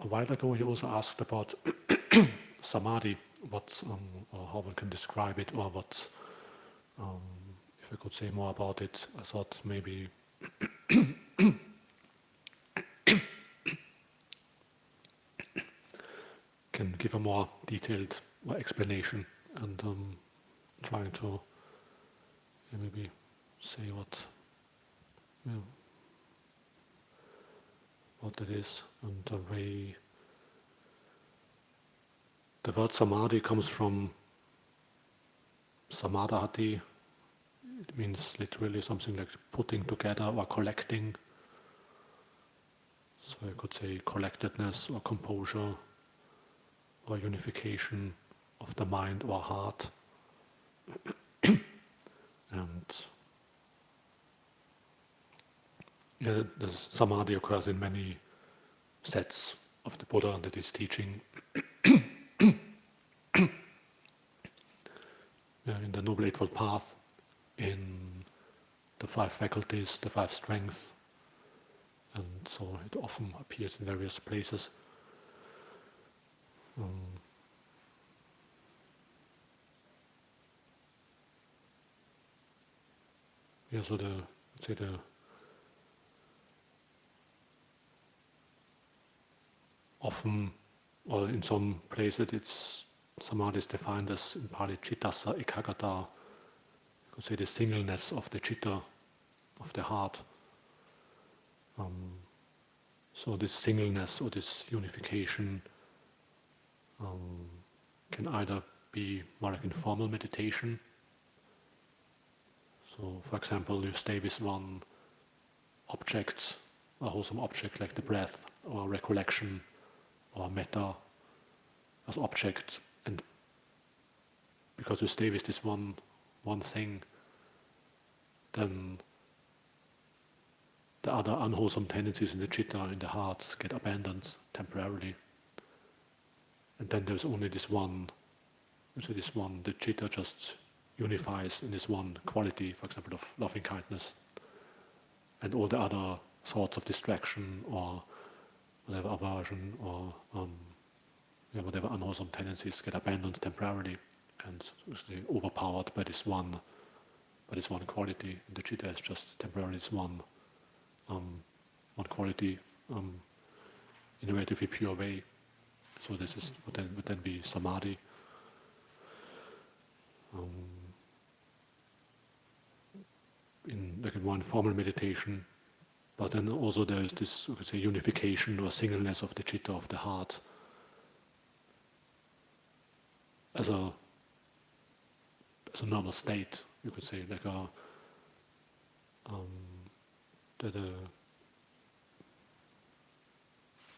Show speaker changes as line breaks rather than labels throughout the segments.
a while ago he also asked about Samadhi, what or how one can describe it, or what if I could say more about it. I thought maybe can give a more detailed explanation, and trying to maybe say what it is. And the way the word Samadhi comes from Samādahati. It means literally something like putting together or collecting. So I could say collectedness or composure or unification of the mind or heart. And the Samadhi occurs in many sets of the Buddha that is teaching. In the Noble Eightfold Path, in the 5 faculties, the 5 strengths, and so it often appears in various places. So often, or in some places, it's Samadhi is defined as, in Pali, cittassa ekaggata. You could say the singleness of the citta, of the heart. So this singleness or this unification can either be more like in formal meditation. So, for example, you stay with one object, a wholesome object like the breath, or recollection, or metta as object, and because you stay with this one thing, then the other unwholesome tendencies in the citta, in the heart, get abandoned temporarily. And then there's only this one, the citta just unifies in this one quality, for example, of loving kindness. And all the other thoughts of distraction or whatever aversion or whatever unwholesome tendencies get abandoned temporarily and overpowered by this one quality. And the citta is just temporarily this one quality in a relatively pure way. So this is would then be Samadhi. In one formal meditation, but then also there is this, we could say, unification or singleness of the citta, of the heart, as a normal state. You could say like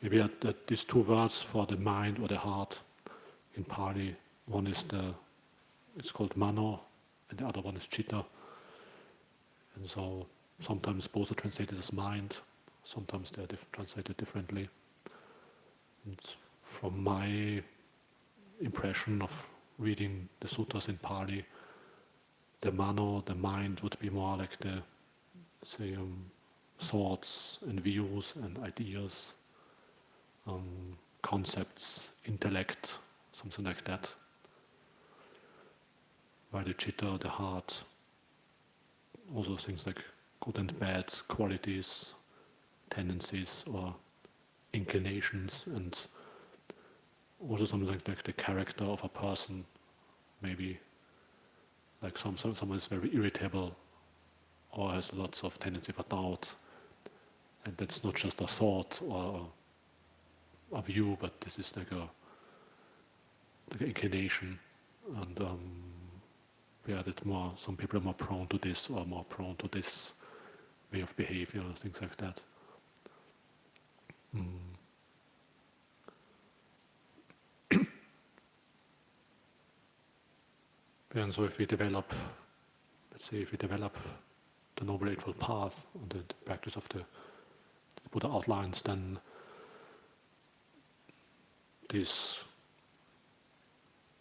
maybe these 2 words for the mind or the heart in Pali. One is it's called mano, and the other one is citta. And so sometimes both are translated as mind, sometimes they are translated differently. And from my impression of reading the sutras in Pali, the mano, the mind, would be more like the, say, thoughts and views and ideas, concepts, intellect, something like that. While the citta, the heart, also things like good and bad qualities, tendencies or inclinations, and also something like the character of a person. Maybe like someone is very irritable or has lots of tendency for doubt, and that's not just a thought or a view, but this is like an inclination. And that more, some people are more prone to this or more prone to this way of behavior, things like that. And so if we develop, the Noble Eightfold Path, and the practice of the Buddha outlines, then this,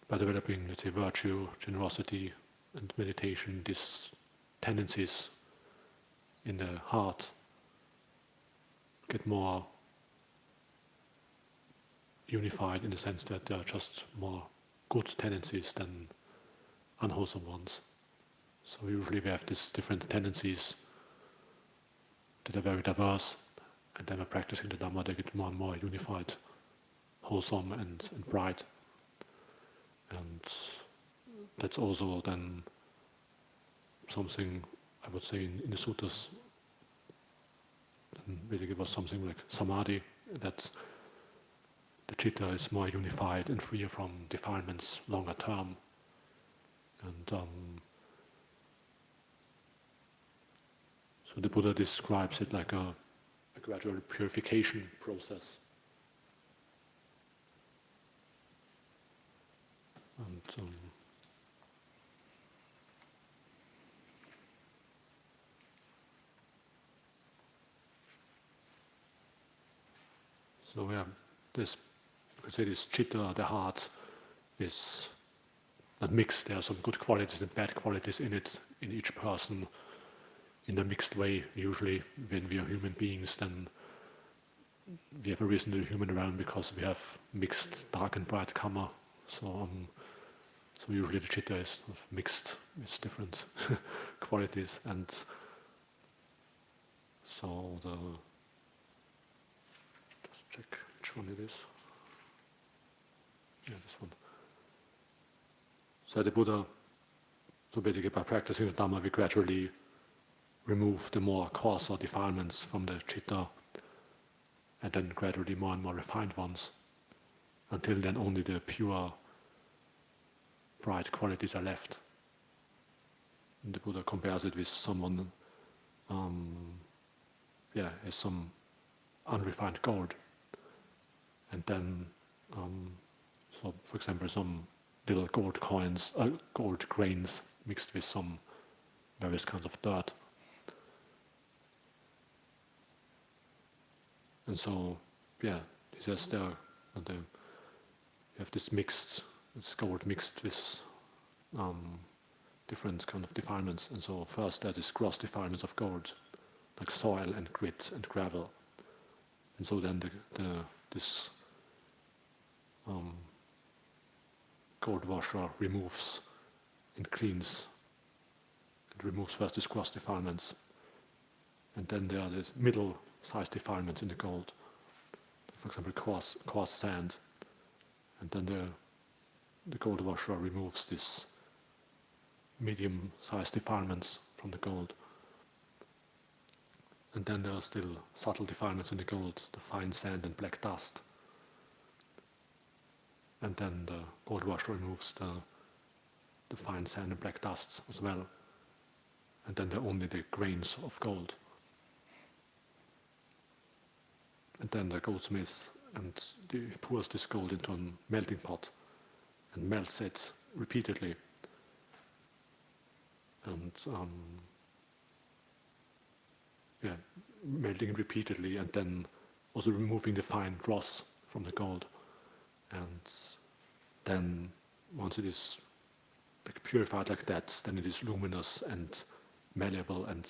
by developing, let's say, virtue, generosity, and meditation, these tendencies in the heart get more unified in the sense that there are just more good tendencies than unwholesome ones. So usually we have these different tendencies that are very diverse, and then we're practicing the Dhamma, they get more and more unified, wholesome and bright. And that's also then something, I would say, in the suttas, then basically was something like Samādhi, that the citta is more unified and free from defilements longer term. And so the Buddha describes it like a gradual purification process. And so yeah, this, you could say this citta, the heart, is not mixed. There are some good qualities and bad qualities in it, in each person, in a mixed way. Usually when we are human beings, then we have arisen in the human realm because we have mixed dark and bright karma. So usually the citta is sort of mixed with different qualities, and so just check which one it is. Yeah, this one. So the Buddha, so basically by practicing the Dhamma, we gradually remove the more coarser defilements from the citta, and then gradually more and more refined ones, until then only the pure, bright qualities are left. And the Buddha compares it with someone, as some unrefined gold, and then, so for example, some little gold coins, gold grains mixed with some various kinds of dirt. And so, he says you have this mixed, it's gold mixed with different kind of defilements. And so first there's this gross defilements of gold, like soil and grit and gravel. And so then this gold washer removes and cleans. It removes first these gross defilements, and then there are these middle-sized defilements in the gold. For example, coarse sand, and then the gold washer removes these medium-sized defilements from the gold. And then there are still subtle defilements in the gold, the fine sand and black dust. And then the gold washer removes the fine sand and black dust as well. And then there are only the grains of gold. And then the goldsmith pours this gold into a melting pot and melts it repeatedly. And melting it repeatedly, and then also removing the fine dross from the gold. And then once it is purified like that, then it is luminous and malleable and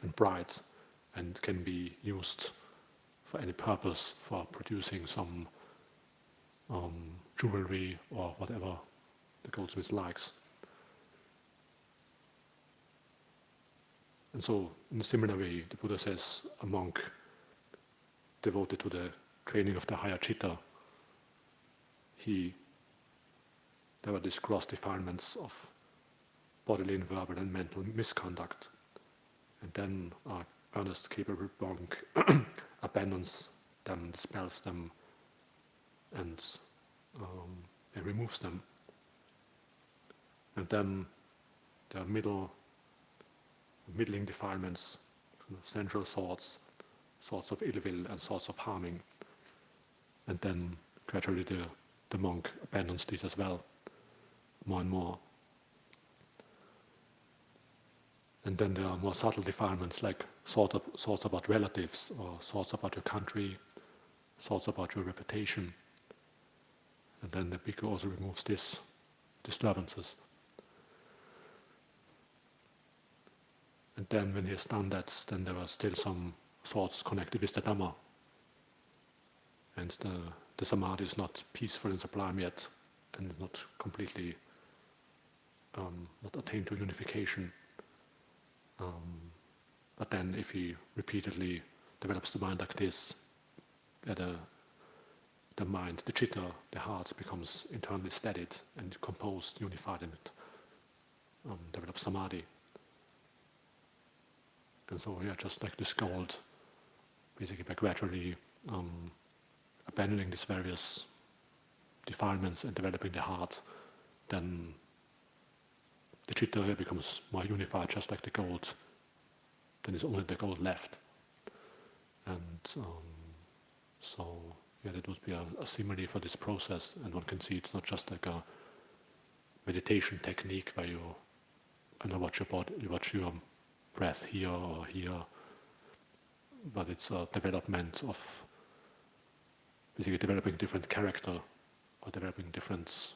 and bright, and can be used for any purpose, for producing some jewelry or whatever the goldsmith likes. And so, in a similar way, the Buddha says a monk devoted to the training of the higher citta, there are these gross defilements of bodily and verbal and mental misconduct. And then our earnest, capable monk abandons them, dispels them, and removes them. And then there are middling defilements, sensual thoughts of ill will and thoughts of harming. And then gradually the monk abandons these as well, more and more. And then there are more subtle defilements, like thoughts about relatives, or thoughts about your country, thoughts about your reputation. And then the bhikkhu also removes these disturbances. And then when he has done that, then there are still some thoughts connected with the Dhamma. And the the samadhi is not peaceful and sublime yet, and not completely not attained to unification. But then if he repeatedly develops the mind like this, the mind, the chitta, the heart becomes internally steadied and composed, unified, and develops samadhi. And so, just like this gold, basically by gradually abandoning these various defilements and developing the heart, then the chitta becomes more unified, just like the gold. Then there's only the gold left. And that would be a simile for this process. And one can see it's not just like a meditation technique where you watch your body, you watch your breath here or here, but it's a development of basically developing different character or developing different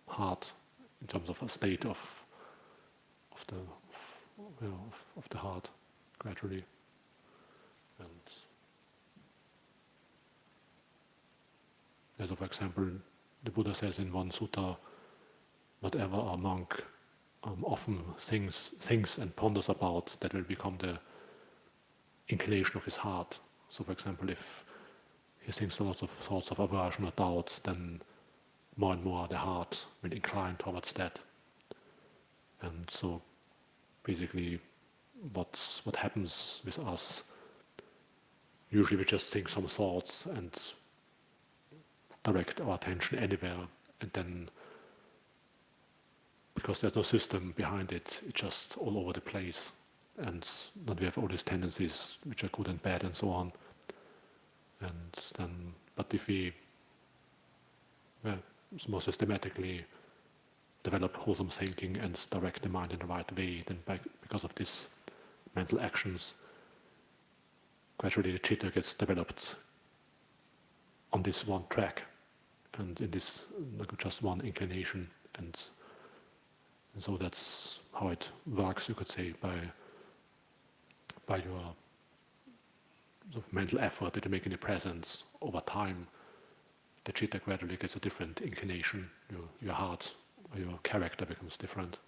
heart in terms of a state of the heart gradually. And so, for example, the Buddha says in one sutta, whatever a monk often thinks and ponders about, that will become the inclination of his heart. So, for example, if he thinks a lot of thoughts of aversion or doubt, then more and more the heart will incline towards that. And so, basically, what happens with us, usually we just think some thoughts and direct our attention anywhere, and then because there's no system behind it, it's just all over the place, and then we have all these tendencies which are good and bad and so on. And then, but if we more systematically develop wholesome thinking and direct the mind in the right way, then because of these mental actions, gradually the chitta gets developed on this one track, and in this just one inclination, and so that's how it works, you could say, by your sort of mental effort that you make in the presence. Over time, the chitta gradually gets a different inclination. Your heart or your character becomes different.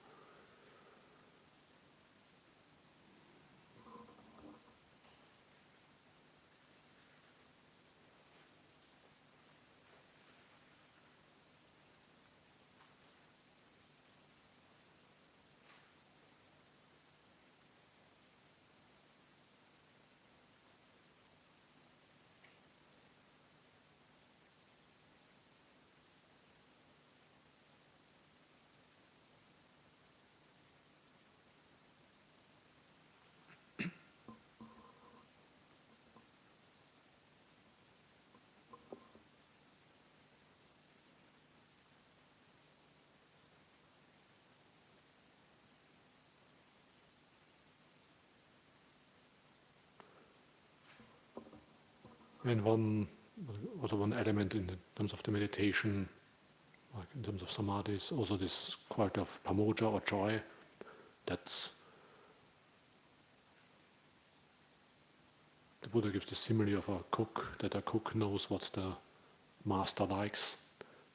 And one element in terms of the meditation, like in terms of samadhi, is also this quality of pamoja or joy. That's the Buddha gives the simile of a cook, that a cook knows what the master likes,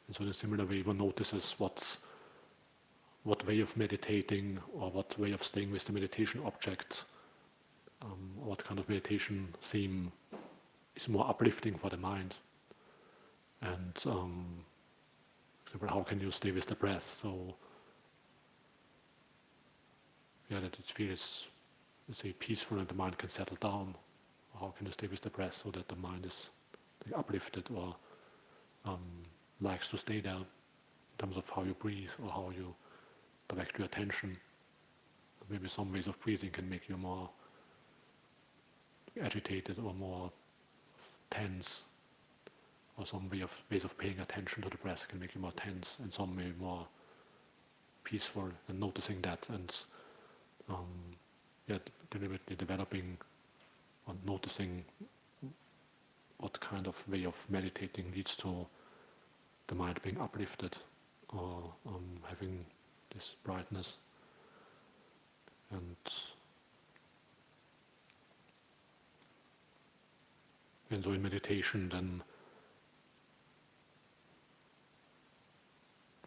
and so in a similar way one notices what way of meditating or what way of staying with the meditation object, what kind of meditation theme is more uplifting for the mind. And for example, how can you stay with the breath? So that it feels, let's say, peaceful and the mind can settle down. How can you stay with the breath so that the mind is uplifted or likes to stay there, in terms of how you breathe or how you direct your attention. Maybe some ways of breathing can make you more agitated or more tense, or some ways of paying attention to the breath can make you more tense, and some maybe more peaceful, and noticing that, and deliberately developing or noticing what kind of way of meditating leads to the mind being uplifted or having this brightness. And so in meditation, then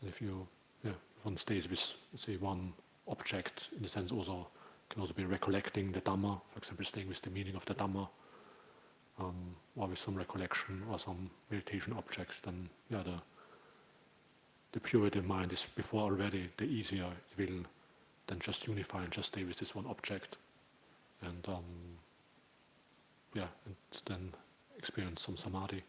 And if one stays with, say, one object, in a sense, also can also be recollecting the Dhamma, for example, staying with the meaning of the Dhamma, or with some recollection or some meditation object, then the purity of mind is before already, the easier it will than just unify and just stay with this one object, and and then experience some samadhi.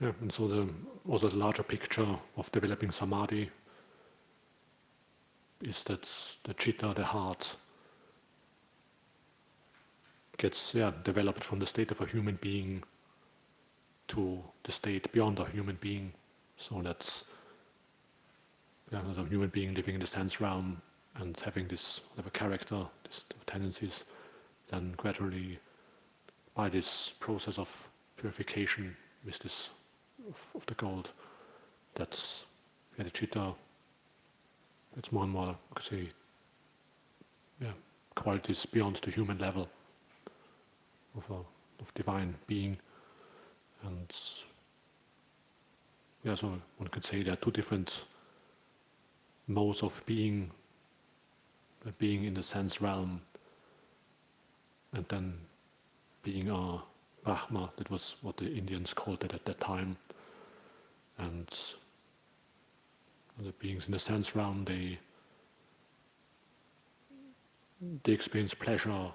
Yeah, and so also the larger picture of developing samadhi is that the citta, the heart, gets developed from the state of a human being to the state beyond a human being. So that's not a human being living in the sense realm and having this whatever character, these tendencies, then gradually by this process of purification with this of the gold, that's the citta, it's more and more, I could say, qualities beyond the human level of divine being. And so one could say there are two different modes of being in the sense realm, and then being a Brahma, that was what the Indians called it at that time. And the beings in the sense realm, they experience pleasure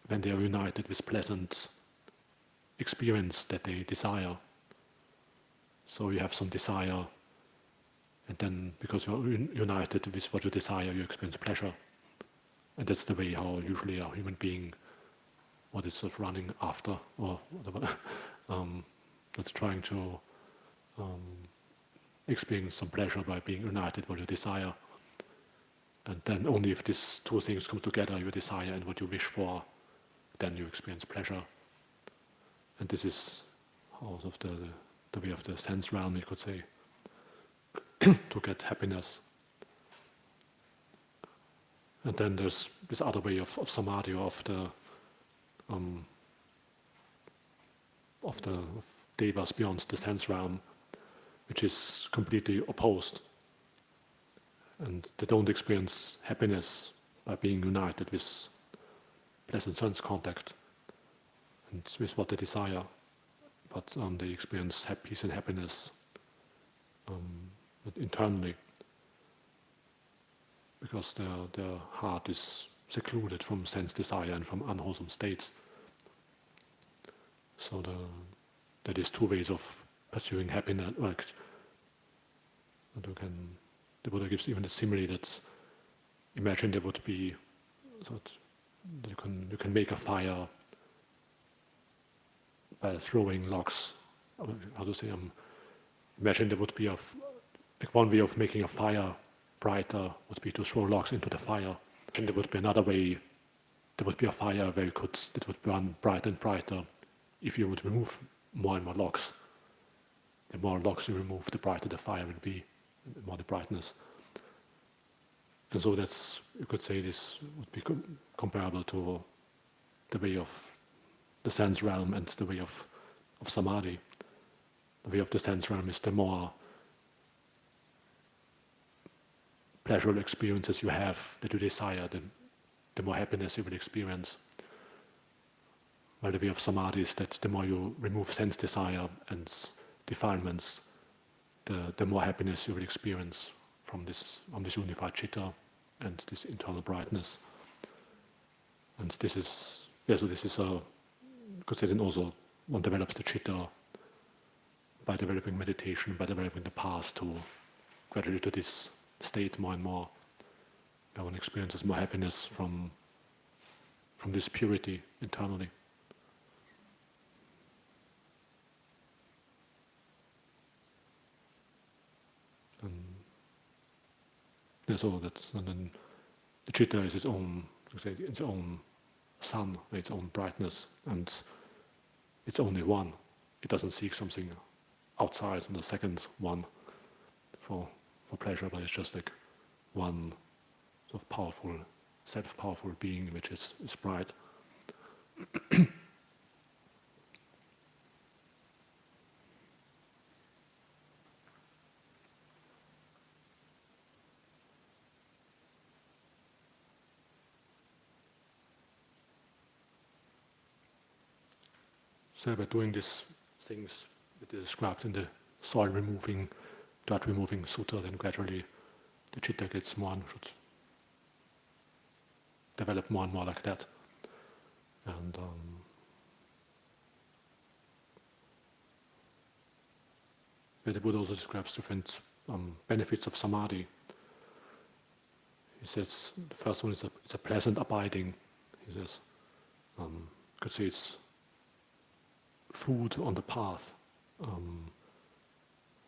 when they are united with pleasant experience that they desire. So you have some desire, and then because you're united with what you desire, you experience pleasure. And that's the way how usually a human being, what is sort of running after, or whatever, that's trying to experience some pleasure by being united with what you desire. And then only if these two things come together, your desire and what you wish for, then you experience pleasure. And this is out of the way of the sense realm, you could say, to get happiness. And then there's this other way of samadhi, of devas beyond the sense realm, which is completely opposed. And they don't experience happiness by being united with pleasant sense contact and with what they desire, but they experience peace and happiness internally, because their heart is secluded from sense desire and from unwholesome states. So there is two ways of pursuing happiness. Like, the Buddha gives even a simile that imagine there would be, so that you can make a fire by throwing logs. How to say? Imagine there would be one way of making a fire brighter would be to throw logs into the fire. And there would be another way. There would be a fire where it would burn brighter and brighter if you would remove more and more logs. The more logs you remove, the brighter the fire will be, the more the brightness. And so that's, you could say, this would be comparable to the way of the sense realm and the way of samadhi. The way of the sense realm is the more pleasurable experiences you have that you desire, the more happiness you will experience. While the way of samadhi is that the more you remove sense desire and defilements, the more happiness you will experience from this unified citta and this internal brightness. And this is, because then also one develops the citta by developing meditation, by developing the path to gradually to this state more and more, where one experiences more happiness from this purity internally. And so and then the citta is its own sun, its own brightness, and it's only one. It doesn't seek something outside in the second one for pleasure, but it's just like one sort of powerful, self-powerful being which is bright. So by doing these things that is described in the soil removing, dirt removing sutta, then gradually the citta gets more and should develop more and more like that. And where the Buddha also describes different benefits of samadhi. He says the first one is it's a pleasant abiding. He says, could say it's food on the path.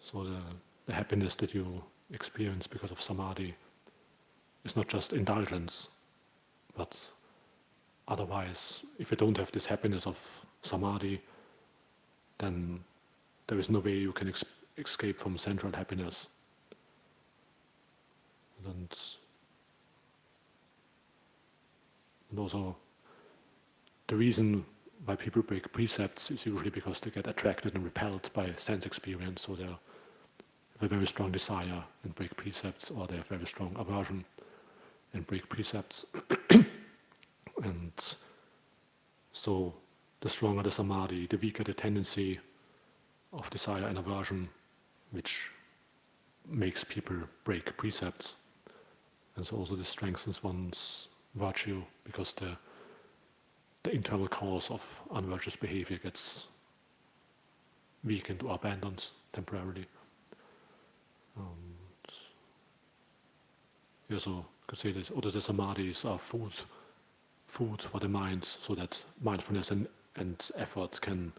So the happiness that you experience because of samadhi is not just indulgence, but otherwise, if you don't have this happiness of samadhi, then there is no way you can escape from central happiness. And also, the reason why people break precepts is usually because they get attracted and repelled by sense experience, so they have a very strong desire and break precepts, or they have very strong aversion and break precepts. And so the stronger the samadhi, the weaker the tendency of desire and aversion, which makes people break precepts. And so also this strengthens one's virtue, because the internal cause of unvirtuous behavior gets weakened or abandoned temporarily. You also could say that other samadhis are food for the mind, so that mindfulness and effort can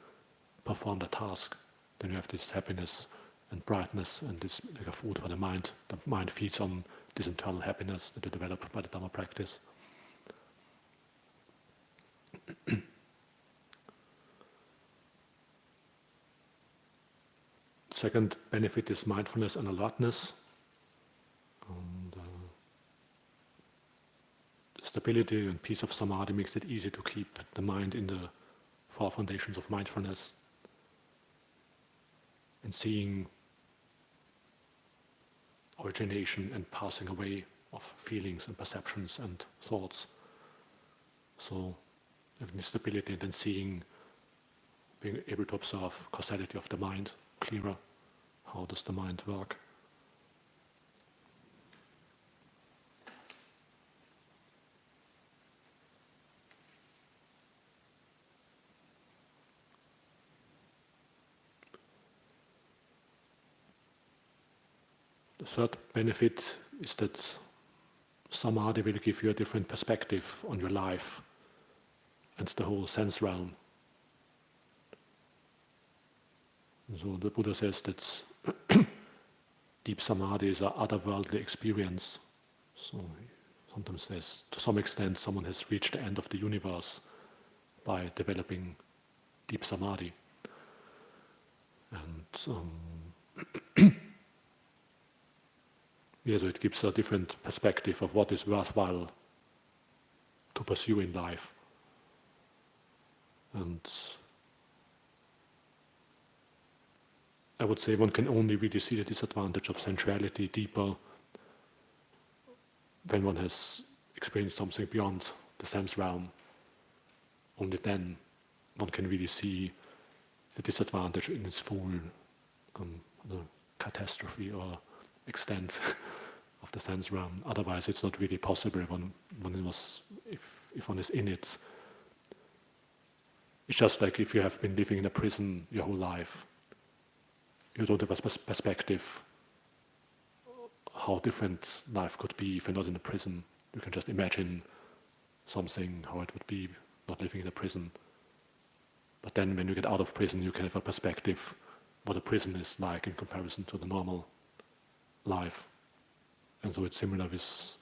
perform the task. Then you have this happiness and brightness, and this like a food for the mind. The mind feeds on this internal happiness that you develop by the Dhamma practice. Second benefit is mindfulness and alertness. And, stability and peace of samadhi makes it easy to keep the mind in the four foundations of mindfulness and seeing origination and passing away of feelings and perceptions and thoughts. So having stability and then being able to observe causality of the mind clearer. How does the mind work? The third benefit is that samadhi will give you a different perspective on your life and the whole sense realm. And so the Buddha says that deep samadhi is an otherworldly experience. So he sometimes says, to some extent, someone has reached the end of the universe by developing deep samadhi. And so it gives a different perspective of what is worthwhile to pursue in life. And I would say one can only really see the disadvantage of sensuality deeper when one has experienced something beyond the sense realm. Only then one can really see the disadvantage in its full catastrophe or extent of the sense realm. Otherwise, it's not really possible if one is in it. It's just like if you have been living in a prison your whole life. You don't have a perspective how different life could be if you're not in a prison. You can just imagine something, how it would be not living in a prison. But then when you get out of prison, you can have a perspective what a prison is like in comparison to the normal life. And so it's similar with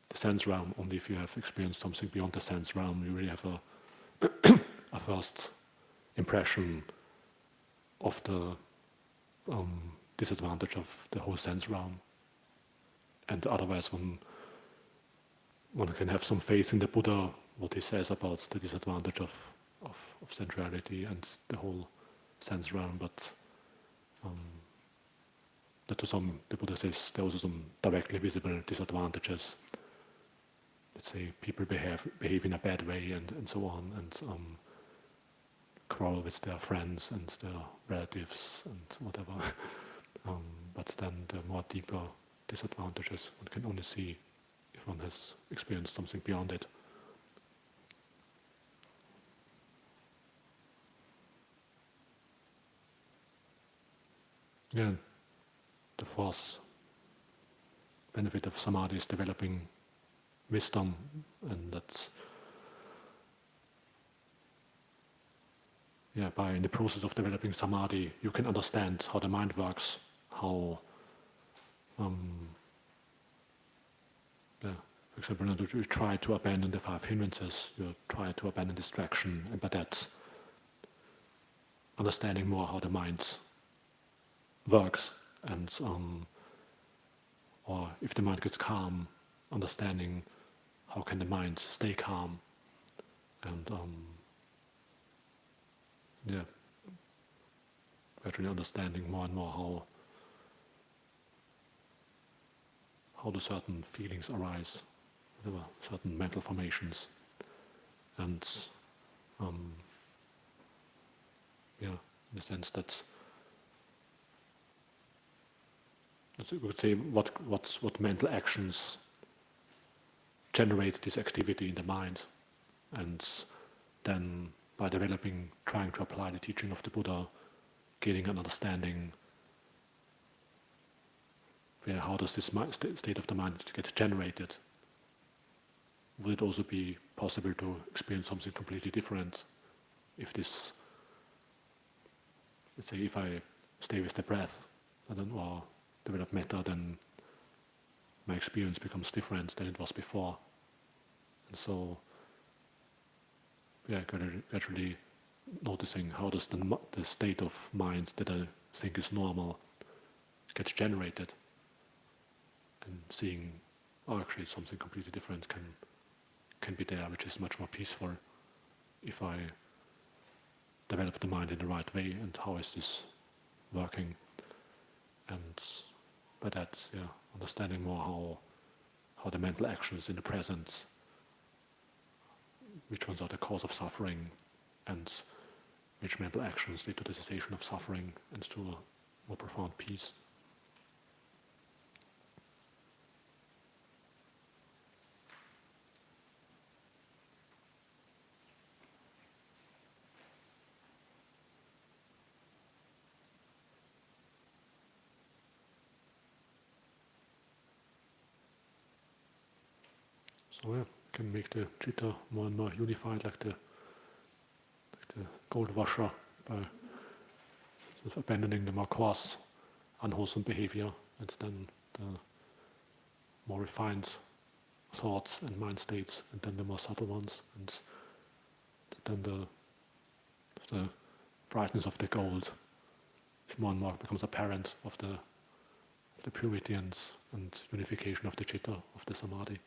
the the sense realm. Only if you have experienced something beyond the sense realm, you really have a first impression of the disadvantage of the whole sense realm. And otherwise, one can have some faith in the Buddha, what he says about the disadvantage of sensuality and the whole sense realm, but the Buddha says there are also some directly visible disadvantages. Let's say people behave in a bad way and so on, and quarrel with their friends and their relatives and whatever. But then the more deeper disadvantages one can only see if one has experienced something beyond it. Yeah, the fourth benefit of Samadhi is developing wisdom, and that's in the process of developing Samadhi, you can understand how the mind works, how, for example, you try to abandon the 5 hindrances, you try to abandon distraction, and by that, understanding more how the mind works, and or if the mind gets calm, understanding how can the mind stay calm, and gradually understanding more and more how do certain feelings arise, whatever, certain mental formations, and in the sense that we would say what mental actions generate this activity in the mind, and then by trying to apply the teaching of the Buddha, gaining an understanding how does this state of the mind get generated. Would it also be possible to experience something completely different if this, let's say, if I stay with the breath or develop metta, then my experience becomes different than it was before. And so, gradually noticing how does the state of mind that I think is normal gets generated, and seeing, actually something completely different can be there, which is much more peaceful if I develop the mind in the right way, and how is this working. And by that, understanding more how the mental actions in the present, which ones are the cause of suffering, and which mental actions lead to the cessation of suffering and to a more profound peace. So can make the citta more and more unified, like the gold washer, by sort of abandoning the more coarse, unwholesome behavior, and then the more refined thoughts and mind states, and then the more subtle ones, and then the brightness of the gold more and more becomes apparent of the purity and unification of the citta, of the Samadhi.